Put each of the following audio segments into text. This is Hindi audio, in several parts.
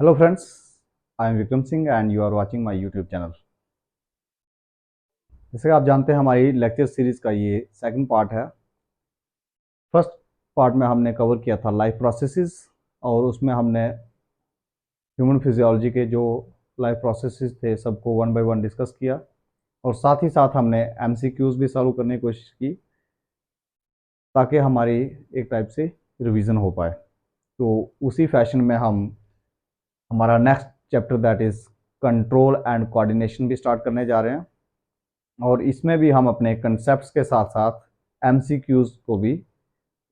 Hello friends, I am Vikram Singh and you are watching my YouTube channel। जैसे कि आप जानते हैं हमारी लेक्चर सीरीज का ये सेकंड पार्ट है। फर्स्ट पार्ट में हमने कवर किया था लाइफ प्रोसेसेस और उसमें हमने ह्यूमन फिजियोलॉजी के जो लाइफ प्रोसेसेस थे सबको वन बाय वन डिस्कस किया और साथ ही साथ हमने एमसीक्यूज भी सॉल्व करने की कोशिश की ताकि हमारी एक टाइप से रिवीजन हो पाए। तो उसी फैशन में हम हमारा next chapter that is control and coordination भी स्टार्ट करने जा रहे हैं और इसमें भी हम अपने कंसेप्ट्स के साथ साथ एमसीक्यूज को भी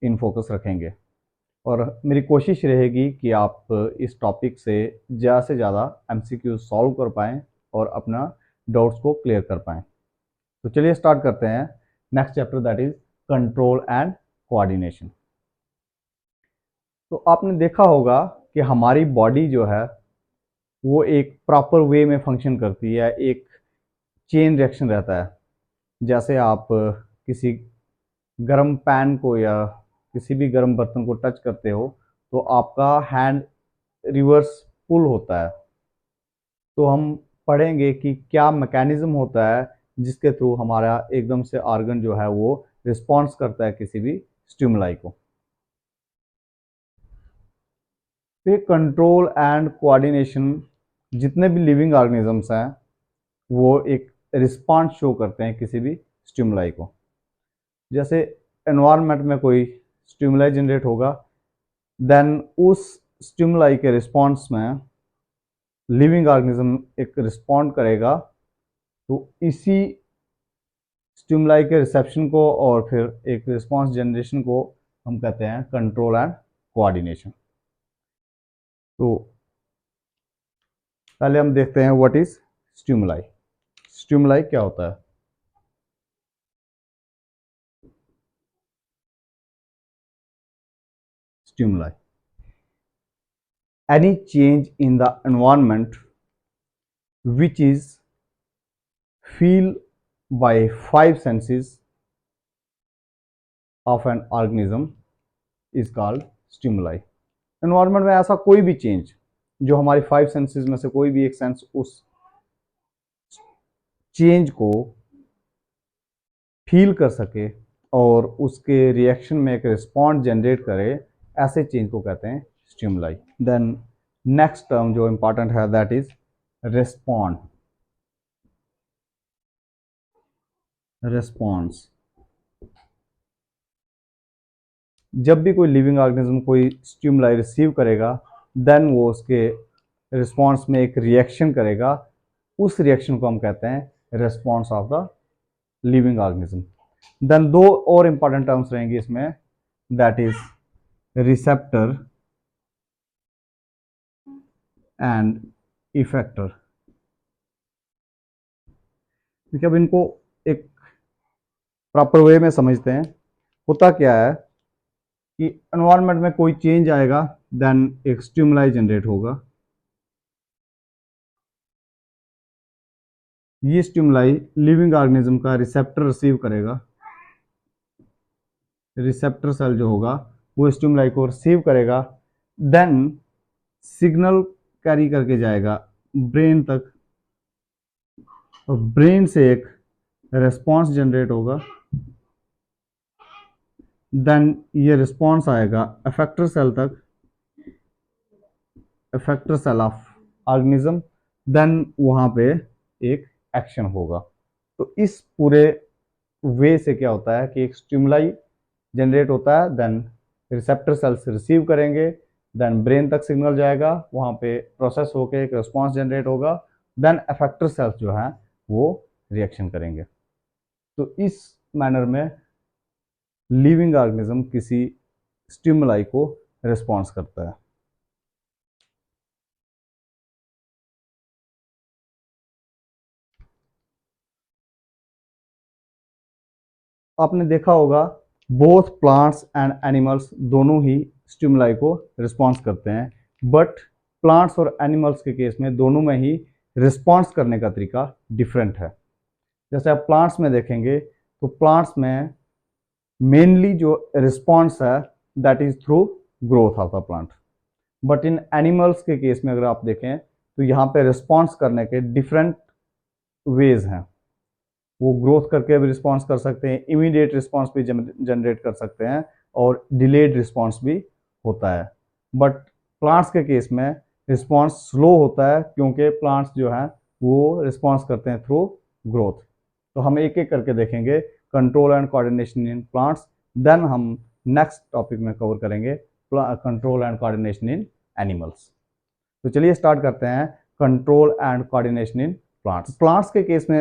इन फोकस रखेंगे और मेरी कोशिश रहेगी कि आप इस टॉपिक से ज़्यादा एमसीक्यूज सॉल्व कर पाएँ और अपना डाउट्स को क्लियर कर पाएँ। तो चलिए स्टार्ट करते हैं next chapter that is control and coordination. तो आपने देखा होगा कि हमारी बॉडी जो है वो एक प्रॉपर वे में फंक्शन करती है, एक चेन रिएक्शन रहता है। जैसे आप किसी गर्म पैन को या किसी भी गर्म बर्तन को टच करते हो तो आपका हैंड रिवर्स पुल होता है। तो हम पढ़ेंगे कि क्या मैकेनिज्म होता है जिसके थ्रू हमारा एकदम से ऑर्गन जो है वो रिस्पॉन्स करता है किसी भी स्टिमुलाई को। तो कंट्रोल एंड कोऑर्डिनेशन जितने भी लिविंग ऑर्गेनिजम्स हैं वो एक रिस्पॉन्स शो करते हैं किसी भी स्टिमुलाई को। जैसे एनवायरनमेंट में कोई स्टिमुलाई जनरेट होगा देन उस स्टिमुलाई के रिस्पॉन्स में लिविंग ऑर्गेनिज्म एक रिस्पॉन्ड करेगा। तो इसी स्टिमुलाई के रिसेप्शन को और फिर एक रिस्पॉन्स जनरेशन को हम कहते हैं कंट्रोल एंड कोऑर्डिनेशन। तो पहले हम देखते हैं व्हाट इज स्टिमुलाई। स्टिमुलाई क्या होता है? Stimuli any change in the environment which is feel by five senses of an organism is called stimuli। Environment में ऐसा कोई भी चेंज जो हमारी फाइव सेंसेस में से कोई भी एक सेंस उस चेंज को फील कर सके और उसके रिएक्शन में एक रिस्पॉन्स जनरेट करे, ऐसे चेंज को कहते हैं स्टिमुलाई। देन नेक्स्ट टर्म जो इंपॉर्टेंट है दैट इज रिस्पॉन्ड। रिस्पॉन्स जब भी कोई लिविंग ऑर्गेनिज्म कोई स्टिमुलाई रिसीव करेगा देन वो उसके रिस्पॉन्स में एक रिएक्शन करेगा, उस रिएक्शन को हम कहते हैं response of the living organism. Then दो और इंपॉर्टेंट टर्म्स रहेंगे इसमें that is receptor and effector. देखिए अब इनको एक प्रॉपर वे में समझते हैं। होता क्या है कि एनवायरनमेंट में कोई चेंज आएगा देन एक स्टिमुलाई जनरेट होगा। ये स्टिमुलाई लिविंग ऑर्गेनिज्म का रिसेप्टर रिसीव करेगा। रिसेप्टर सेल जो होगा वो स्टिमुलाई को रिसीव करेगा, देन सिग्नल कैरी करके जाएगा ब्रेन तक और ब्रेन से एक रिस्पॉन्स जनरेट होगा। देन ये रिस्पॉन्स आएगा इफेक्टर सेल तक, effector cell of organism, then वहाँ पे एक एक्शन होगा। तो इस पूरे वे से क्या होता है कि एक स्टिमुलाई जनरेट होता है, देन रिसेप्टर सेल्स रिसीव करेंगे, देन ब्रेन तक सिग्नल जाएगा, वहाँ पे प्रोसेस होकर एक रिस्पॉन्स जनरेट होगा, देन इफेक्टर सेल्स जो हैं वो रिएक्शन करेंगे। तो इस मैनर में लिविंग ऑर्गेनिज्म किसी स्टिमुलाई को रिस्पॉन्स करता है। आपने देखा होगा बोथ प्लांट्स एंड एनिमल्स दोनों ही स्टिमुलाई को रिस्पॉन्स करते हैं, बट प्लांट्स और एनिमल्स के केस में दोनों में ही रिस्पॉन्स करने का तरीका डिफरेंट है। जैसे आप प्लांट्स में देखेंगे तो प्लांट्स में मेनली जो रिस्पॉन्स है that is through growth of the plant. But in animals के केस में अगर आप देखें तो यहाँ पे रिस्पॉन्स करने के डिफरेंट वेज हैं। वो ग्रोथ करके भी रिस्पॉन्स कर सकते हैं, इमीडिएट रिस्पॉन्स भी जनरेट कर सकते हैं, और डिलेड रिस्पॉन्स भी होता है। बट प्लांट्स के केस में रिस्पॉन्स स्लो होता है, क्योंकि प्लांट्स जो हैं वो रिस्पॉन्स करते हैं थ्रू ग्रोथ। तो हम एक एक करके देखेंगे control and coordination in plants, then हम नेक्स्ट टॉपिक में कवर करेंगे control and coordination in animals. तो चलिए स्टार्ट करते हैं control and coordination in plants. Plants के केस में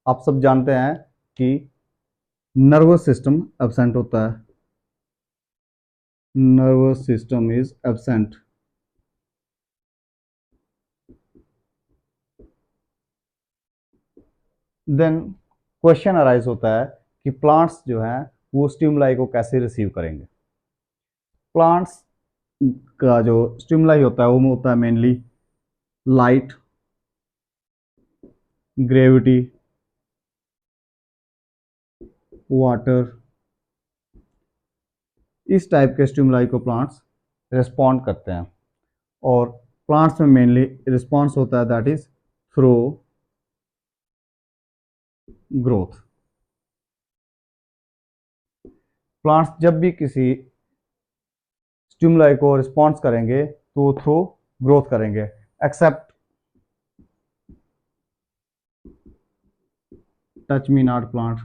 आप सब जानते हैं कि नर्वस सिस्टम एब्सेंट होता है, nervous system is absent. Then question arise होता है कि प्लांट्स जो हैं वो स्टिमुलाई को कैसे रिसीव करेंगे। प्लांट्स का जो स्टिमुलाई होता है वो होता है मेनली लाइट, ग्रेविटी, वाटर, इस टाइप के स्टिमुलाई को प्लांट्स रिस्पॉन्ड करते हैं। और प्लांट्स में मेनली रिस्पॉन्स होता है that is through growth. Plants जब भी किसी स्टिमुलाई को रिस्पॉन्स करेंगे तो थ्रू ग्रोथ करेंगे, except touch me not plant.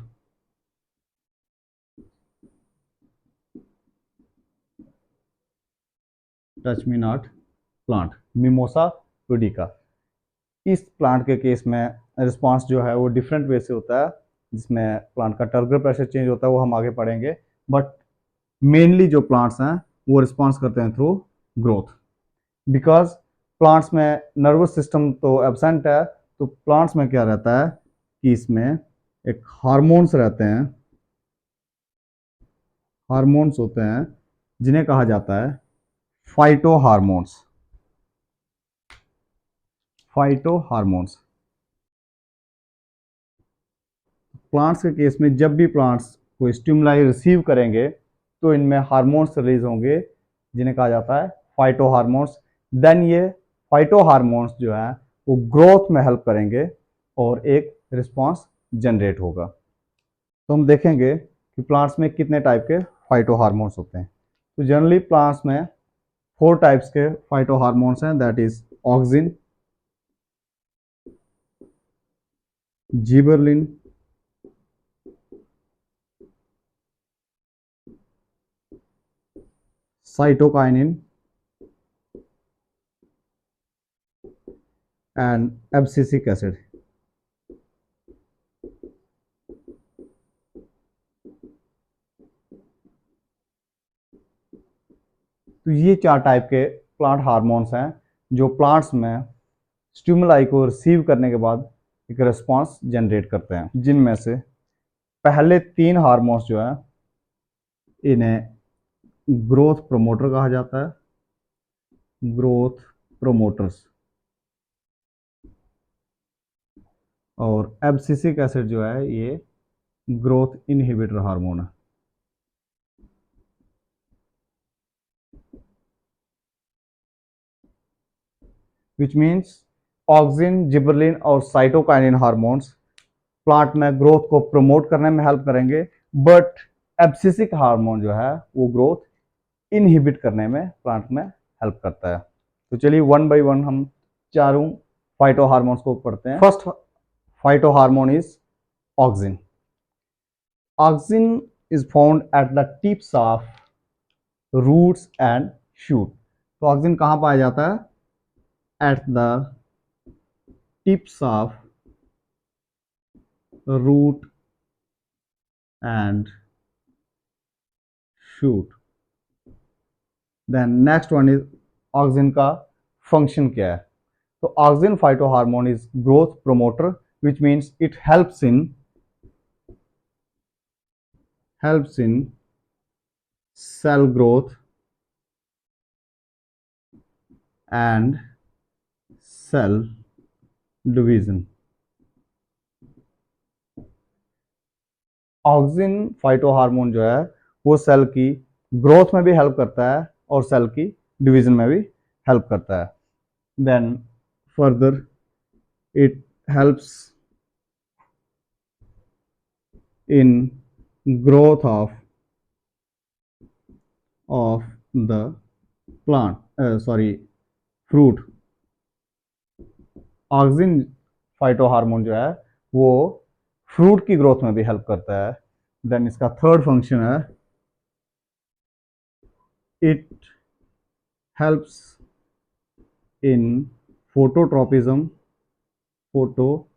Touch me not plant, mimosa pudica. इस प्लांट के केस में रिस्पांस जो है वो डिफरेंट वे से होता है, जिसमें प्लांट का टर्बुलर प्रेशर चेंज होता है, वो हम आगे पढ़ेंगे। बट मेनली जो प्लांट्स हैं वो रिस्पॉन्स करते हैं थ्रू ग्रोथ। बिकॉज प्लांट्स में नर्वस सिस्टम तो एब्सेंट है, तो प्लांट्स में क्या रहता है कि इसमें एक हार्मोन्स रहते हैं, हार्मोन्स होते हैं जिन्हें कहा जाता है phyto hormones. Phyto hormones plants के केस में जब भी प्लांट्स कोई स्टिमुलाई रिसीव करेंगे तो इनमें हार्मोन्स रिलीज होंगे जिन्हें कहा जाता है फाइटो हार्मोन्स। देन ये फाइटो हार्मोन्स जो है वो ग्रोथ में हेल्प करेंगे और एक रिस्पांस जनरेट होगा। तो हम देखेंगे कि प्लांट्स में कितने टाइप के फाइटो हार्मोन्स होते हैं। तो जनरली प्लांट्स में 4 टाइप्स के फाइटो हार्मोन्स हैं, that is auxin, gibberellin, cytokinin and abscisic acid. तो ये 4 टाइप के प्लांट हार्मोन्स हैं जो प्लांट्स में स्टिमुलाई को रिसीव करने के बाद एक रिस्पांस जनरेट करते हैं, जिनमें से पहले 3 हार्मोन्स जो है इन्हें ग्रोथ प्रोमोटर कहा जाता है, ग्रोथ प्रोमोटर्स। और एब्सिसिक एसिड जो है ये ग्रोथ इनहिबिटर हार्मोन है। विच मीन्स ऑक्सिन, जिबरलिन और साइटोकाइनिन हार्मोन्स प्लांट में ग्रोथ को प्रमोट करने में हेल्प करेंगे, बट एब्सिसिक हार्मोन जो है वो ग्रोथ इनहिबिट करने में प्लांट में हेल्प करता है। तो चलिए वन बाय वन हम चारों फाइटो हार्मोन्स को पढ़ते हैं। First phyto hormone is auxin. Auxin is found at the tips of roots and shoot. तो ऑक्सिन कहाँ पाया जाता है? At the tips of root and shoot. Then next one is auxin का फंक्शन क्या है? तो auxin phyto hormone is growth promoter, which means it helps in cell growth and cell division. Auxin phyto hormone जो है वो सेल की ग्रोथ में भी हेल्प करता है और सेल की डिवीजन में भी हेल्प करता है. Then further it helps in growth of the plant, sorry, fruit. Auxin phyto hormone जो है वो फ्रूट की ग्रोथ में भी हेल्प करता है. देन इसका थर्ड फंक्शन है, it helps in phototropism, phototropism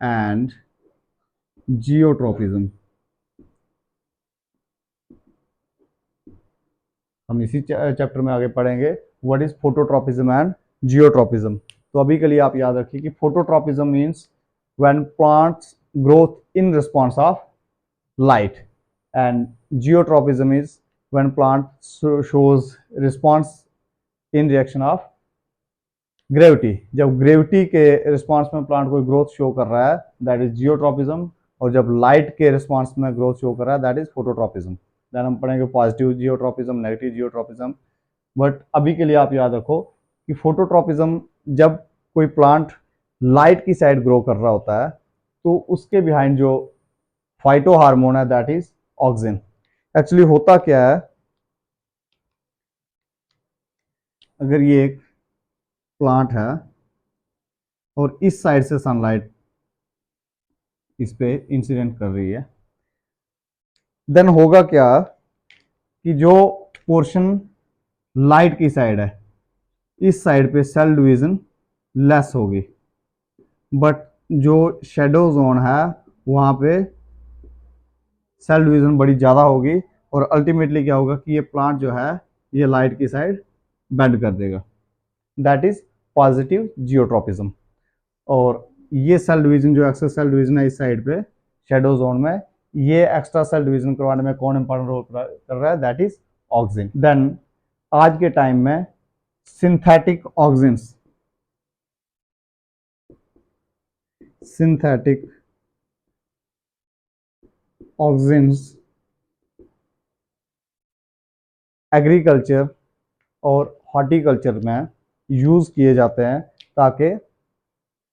and geotropism. हम इसी चैप्टर में आगे पढ़ेंगे what is phototropism and geotropism. तो अभी के लिए आप याद रखिए कि phototropism means when plants growth in response of light, and geotropism is when plant shows response in reaction of gravity. जब ग्रेविटी के रिस्पॉन्स में प्लांट कोई ग्रोथ शो कर रहा है दैट इज जियोट्रोपिज्म, और जब लाइट के रिस्पॉन्स में ग्रोथ शो कर रहा है दैट इज फोटोट्रोपिज्म. देन हम पढ़ेंगे positive geotropism, negative geotropism. But अभी के लिए आप याद रखो कि फोटोट्रोपिज्म जब कोई प्लांट लाइट की साइड ग्रो कर रहा होता है तो उसके बिहाइंड जो फाइटो हार्मोन है दैट इज ऑक्सिन. एक्चुअली होता क्या है, अगर ये एक प्लांट है और इस साइड से सनलाइट इस पे इंसिडेंट कर रही है, देन होगा क्या कि जो पोर्शन लाइट की साइड है इस साइड पे सेल डिवीजन लेस होगी, बट जो शेडो जोन है वहां पे सेल डिवीजन बड़ी ज़्यादा होगी, और अल्टीमेटली क्या होगा कि ये प्लांट जो है ये लाइट की साइड बेंड कर देगा. That is positive geotropism. और ये सेल डिवीजन जो एक्स्ट्रा सेल डिवीजन है इस साइड पे शेडो जोन में, ये एक्स्ट्रा सेल डिवीजन करवाने में कौन इंपॉर्टेंट रोल कर रहा है, दैट इज ऑक्सिन. देन आज के टाइम में synthetic auxins, synthetic auxins agriculture और हॉर्टिकल्चर में यूज किए जाते हैं ताकि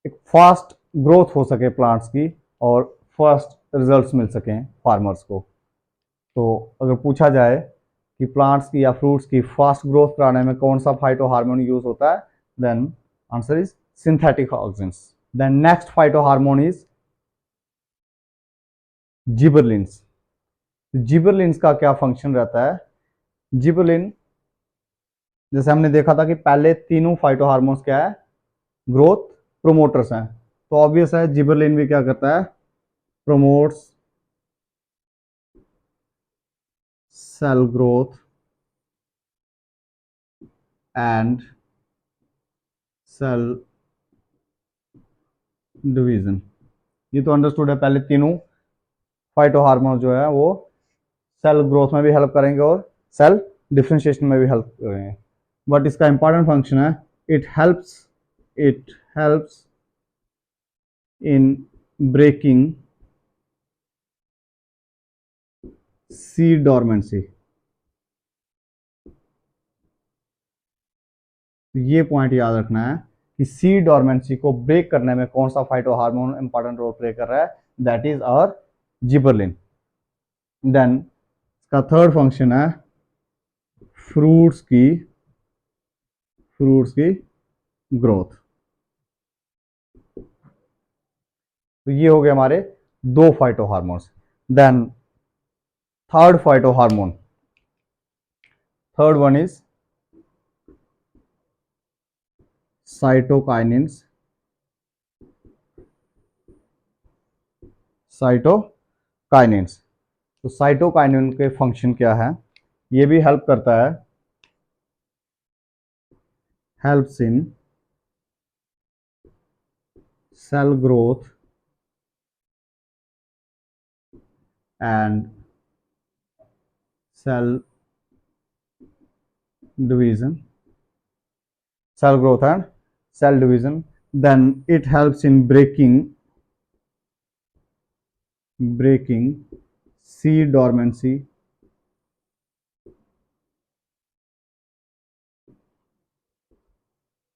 एक फास्ट ग्रोथ हो सके प्लांट्स की और फास्ट रिजल्ट्स मिल सकें फार्मर्स को. तो अगर पूछा जाए कि प्लांट्स की या फ्रूट्स की फास्ट ग्रोथ कराने में कौन सा फाइटो हार्मोन यूज होता है, then answer is synthetic auxins. Then next phyto hormone is gibberellins. Gibberellins का क्या फंक्शन रहता है, जिबरलिन जैसे हमने देखा था कि पहले तीनों फाइटो हार्मोन्स क्या है, ग्रोथ प्रोमोटर्स हैं. तो ऑब्वियस है जिबरलिन भी क्या करता है, promotes cell growth and cell division. ये तो अंडरस्टूड है, पहले तीनों फाइटो हार्मोन जो है वो सेल ग्रोथ में भी हेल्प करेंगे और सेल डिफरेंशिएशन में भी हेल्प करेंगे. बट इसका इंपॉर्टेंट फंक्शन है, it helps in breaking seed dormancy. ये पॉइंट याद रखना है कि सीड डोरमेंसी को ब्रेक करने में कौन सा phyto hormone important role play कर रहा है, that is our gibberellin. Then इसका थर्ड फंक्शन है फ्रूट्स की ग्रोथ. तो ये हो गए हमारे दो phyto hormones. Then third phyto hormone, third one is cytokinins. Cytokinins, तो साइटोकाइनिन के फंक्शन क्या है, ये भी हेल्प करता है, helps in cell growth and cell division, cell growth and cell division. Then it helps in breaking seed dormancy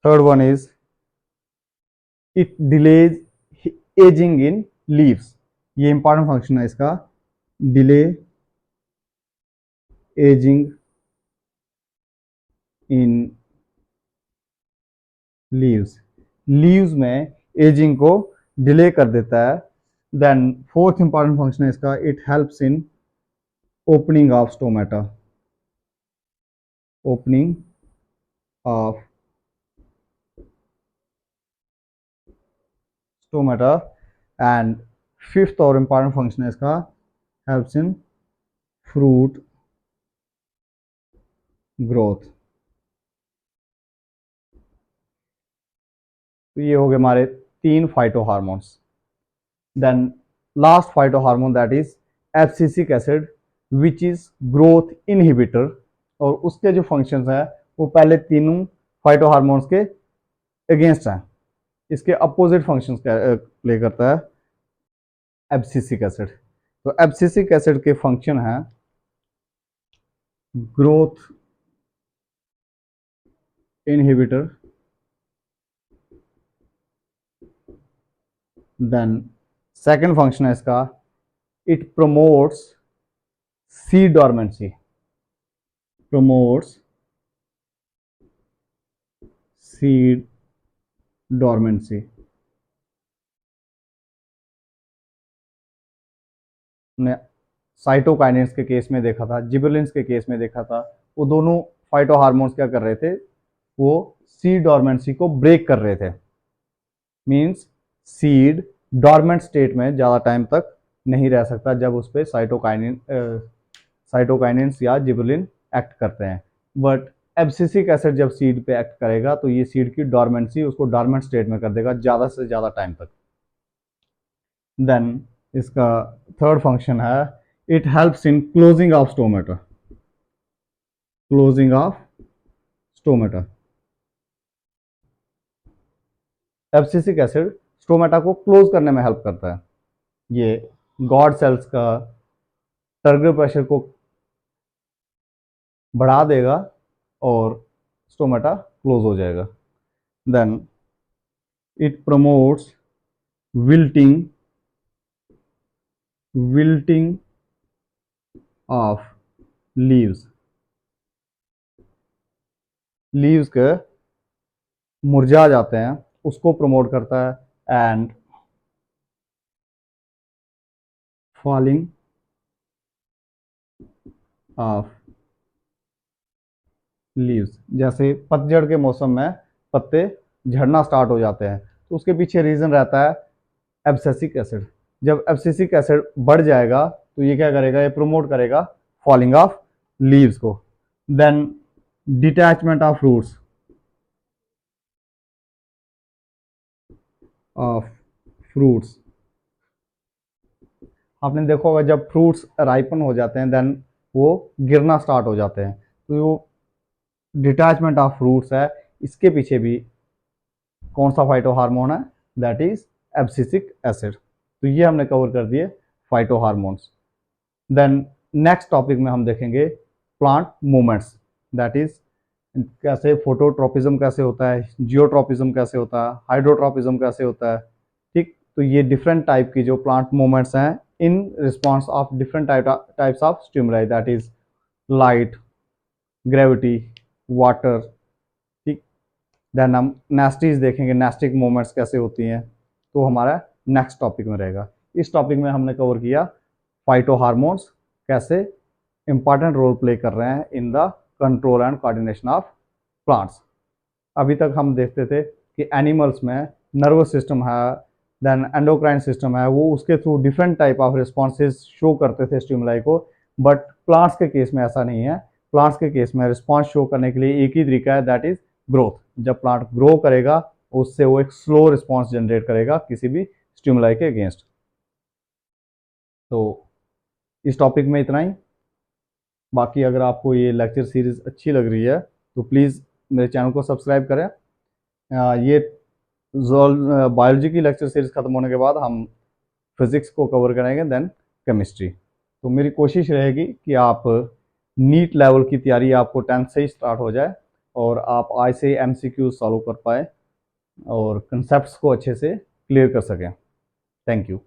third one is it delays ageing in leaves, ये इंपॉर्टेंट फंक्शन है इसका, delay ageing in leaves, leaves में एजिंग को डिले कर देता है। देन फोर्थ इंपॉर्टेंट फंक्शन है इसका, it helps in opening of stomata, opening of stomata. And fifth और इंपॉर्टेंट फंक्शन है इसका, हेल्प्स इन फ्रूट ग्रोथ। तो ये हो गए हमारे तीन phyto hormones. Then last phyto hormone that is abscisic acid which is growth inhibitor, और उसके जो फंक्शंस हैं वो पहले तीनों फाइटो हार्मोन्स के अगेंस्ट हैं, इसके अपोजिट फंक्शंस प्ले करता है एब्सिसिक एसिड। तो एब्सिसिक एसिड के फंक्शन है growth inhibitor, then second function है इसका, it promotes seed dormancy, promotes seed dormancy. ने साइटोकाइनेंस के केस में देखा था, जिबरेलिन्स के केस में देखा था, वो दोनों फाइटो हार्मोन्स क्या कर रहे थे, वो सीड डॉर्मेंसी को ब्रेक कर रहे थे। मींस सीड डॉर्मेंट स्टेट में ज़्यादा टाइम तक नहीं रह सकता जब उस पर साइटोकाइनेंस या जिबरेलिन एक्ट करते हैं। बट एब्सिसिक एसिड जब सीड पे एक्ट करेगा तो ये सीड की डॉर्मेंसी उसको डॉर्मेंट स्टेट में कर देगा ज़्यादा से ज़्यादा टाइम तक। देन इसका थर्ड फंक्शन है, it helps in closing of stomata, closing of stomata. Abscisic acid stomata को क्लोज करने में हेल्प करता है, ये गॉड सेल्स का टर्गुलर प्रेशर को बढ़ा देगा और स्टोमेटा क्लोज हो जाएगा। Then it promotes wilting, wilting of leaves, leaves के मुरझा जाते हैं उसको प्रमोट करता है। एंड फॉलिंग ऑफ लीव्स, जैसे पतझड़ के मौसम में पत्ते झड़ना स्टार्ट हो जाते हैं तो उसके पीछे रीजन रहता है एब्सिसिक एसिड। जब एब्सिसिक एसिड बढ़ जाएगा तो ये क्या करेगा, ये प्रमोट करेगा फॉलिंग ऑफ लीव्स को। Then detachment of fruits, of fruits, आपने देखा होगा जब फ्रूट्स राइपन हो जाते हैं देन वो गिरना स्टार्ट हो जाते हैं, तो वो डिटैचमेंट ऑफ फ्रूट्स है, इसके पीछे भी कौन सा फाइटो हार्मोन है, दैट इज एब्सिसिक एसिड। तो ये हमने कवर कर दिए phyto hormones. Then next topic में हम देखेंगे प्लांट मूवमेंट्स, दैट इज कैसे फोटोट्रोपिज्म कैसे होता है, जियोट्रोपिज्म कैसे होता है, हाइड्रोट्रोपिज्म कैसे होता है। ठीक, तो ये डिफरेंट टाइप की जो प्लांट मूवमेंट्स हैं in response of different types of stimuli, that is light, gravity, water. ठीक, देन हम नेस्टीज देखेंगे, नेस्टिक मूवमेंट्स कैसे होती हैं, तो हमारा नेक्स्ट टॉपिक में रहेगा। इस टॉपिक में हमने कवर किया फाइटो हार्मोन्स कैसे इंपॉर्टेंट रोल प्ले कर रहे हैं in the control and coordination of plants. अभी तक हम देखते थे कि एनिमल्स में नर्वस सिस्टम है, देन एंडोक्राइन सिस्टम है, वो उसके through different type of responses show करते थे स्टिमुलाई को। बट प्लांट्स के केस में ऐसा नहीं है, प्लांट्स के केस में रिस्पॉन्स शो करने के लिए एक ही तरीका है, दैट इज ग्रोथ। जब प्लांट ग्रो करेगा उससे वो एक स्लो रिस्पॉन्स जनरेट करेगा किसी भी स्टिमुलाई के अगेंस्ट। तो इस टॉपिक में इतना ही। बाकी अगर आपको ये लेक्चर सीरीज़ अच्छी लग रही है तो प्लीज़ मेरे चैनल को सब्सक्राइब करें। ये बायोलॉजी की लेक्चर सीरीज़ ख़त्म होने के बाद हम फिज़िक्स को कवर करेंगे, देन केमिस्ट्री। तो मेरी कोशिश रहेगी कि आप नीट लेवल की तैयारी आपको 10th से ही स्टार्ट हो जाए और आप आज से MCQ सॉल्व कर पाए और कंसेप्ट्स को अच्छे से क्लियर कर सकें। Thank you.